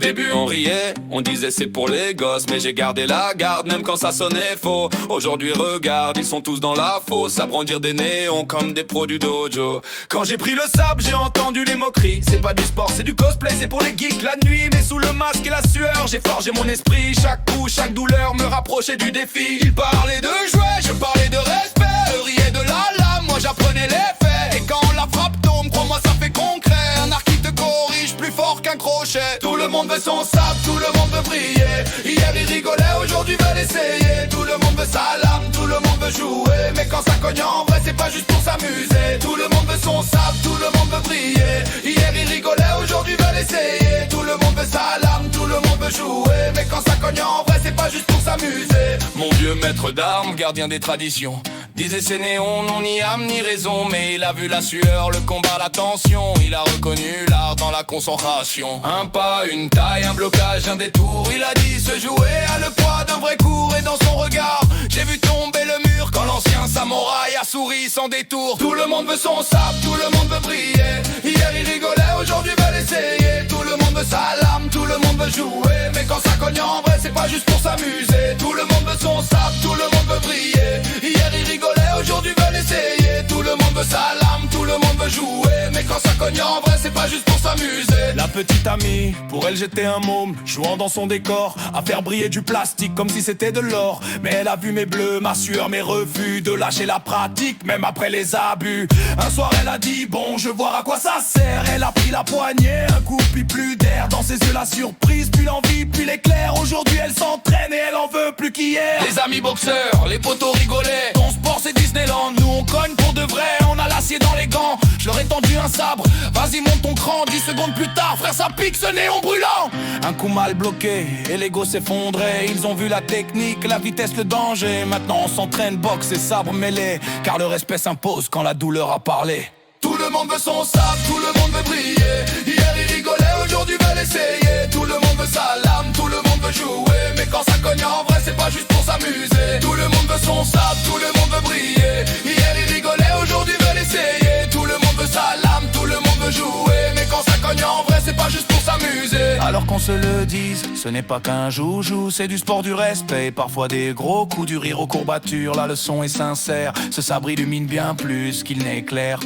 début on riait, on disait c'est pour les gosses, mais j'ai gardé la garde même quand ça sonnait faux. Aujourd'hui regarde, ils sont tous dans la fosse à brandir des néons comme des pros du dojo. Quand j'ai pris le sable, j'ai entendu les moqueries. C'est pas du sport, c'est du cosplay, c'est pour les geeks la nuit. Mais sous le masque et la sueur, j'ai forgé mon esprit. Chaque coup, chaque douleur me rapprochait du défi. Ils parlaient de jouets, je parlais de respect. Eux riaient de la lame, moi j'apprenais les faits. Et quand la frappe tombe, crois-moi ça fait concret. Un arc qui te corrige plus fort qu'un crochet. Tout le monde veut son sable, tout le monde veut briller. Hier ils rigolaient, aujourd'hui veulent essayer. Tout le monde veut sa lame, tout le monde veut jouer. Mais quand ça cogne en vrai, c'est pas juste pour s'amuser. Tout le monde veut son sable, tout le monde veut briller. Hier ils rigolaient, aujourd'hui veulent essayer. Tout le monde veut sa lame, tout le monde veut jouer. Mais quand ça cogne en vrai, c'est pas juste pour s'amuser. Mon vieux maître d'armes, gardien des traditions, disait c'est néon, non ni âme ni raison. Mais il a vu la sueur, le combat, la tension. Il a reconnu l'art dans la concentration. Un pas, une taille, un blocage, un détour. Il a dit se jouer à le poids d'un vrai cours. Et dans son regard, j'ai vu tomber le mur quand l'ancien samouraï a souri sans détour. Tout le monde veut son sable, tout le monde veut briller. Hier il rigolait, aujourd'hui veulent essayer. Tout le monde veut sa lame, tout le monde veut jouer. Mais quand ça cogne en vrai, c'est pas juste pour s'amuser. Tout le monde veut son sable, tout le monde veut briller. Hier il rigolait, aujourd'hui veulent essayer. Tout le monde veut sa lame, tout le monde veut jouer. Mais quand ça cogne en vrai, c'est pas juste pour s'amuser. La petite amie, pour elle j'étais un môme, jouant dans son décor, à faire briller du plastique comme si c'était de l'or. Mais elle a vu mes bleus, ma sueur, mes refus de lâcher la pratique, même après les abus. Un soir elle a dit bon, je vais voir à quoi ça sert. Elle a pris la poignée, un coup puis plus d'air. Dans ses yeux la surprise, puis l'envie, puis l'éclair. Aujourd'hui elle s'entraîne et elle en veut plus qu'hier. Les amis boxeurs, les potos rigolaient. Ton sport c'est Disneyland, nous on cogne pour de vrai. On a l'acier dans les gants, je leur ai tendu un sabre. Vas-y monte ton cran, 10 secondes plus tard, frère ça pique ce néon brûlant. Un coup mal bloqué, et l'ego s'effondrait. Ils ont vu la technique, la vitesse, le danger. Maintenant on s'entraîne, boxe et sabre mêlé. Car le respect s'impose quand la douleur a parlé. Tout le monde veut son sable, tout le monde veut briller. Hier ils rigolaient, aujourd'hui veulent essayer. Tout le monde veut sa lame, tout le monde veut jouer. Mais quand ça cogne en vrai, c'est pas juste pour s'amuser. Tout le monde veut son sable, tout le monde veut briller. Hier ils rigolaient, aujourd'hui veulent essayer. Tout le monde veut sa lame, tout le monde veut jouer. Mais quand ça cogne en vrai, c'est pas juste pour s'amuser. Alors qu'on se le dise, ce n'est pas qu'un joujou, c'est du sport, du respect, parfois des gros coups, du rire aux courbatures. La leçon est sincère, ce sabre illumine bien plus qu'il n'éclaire.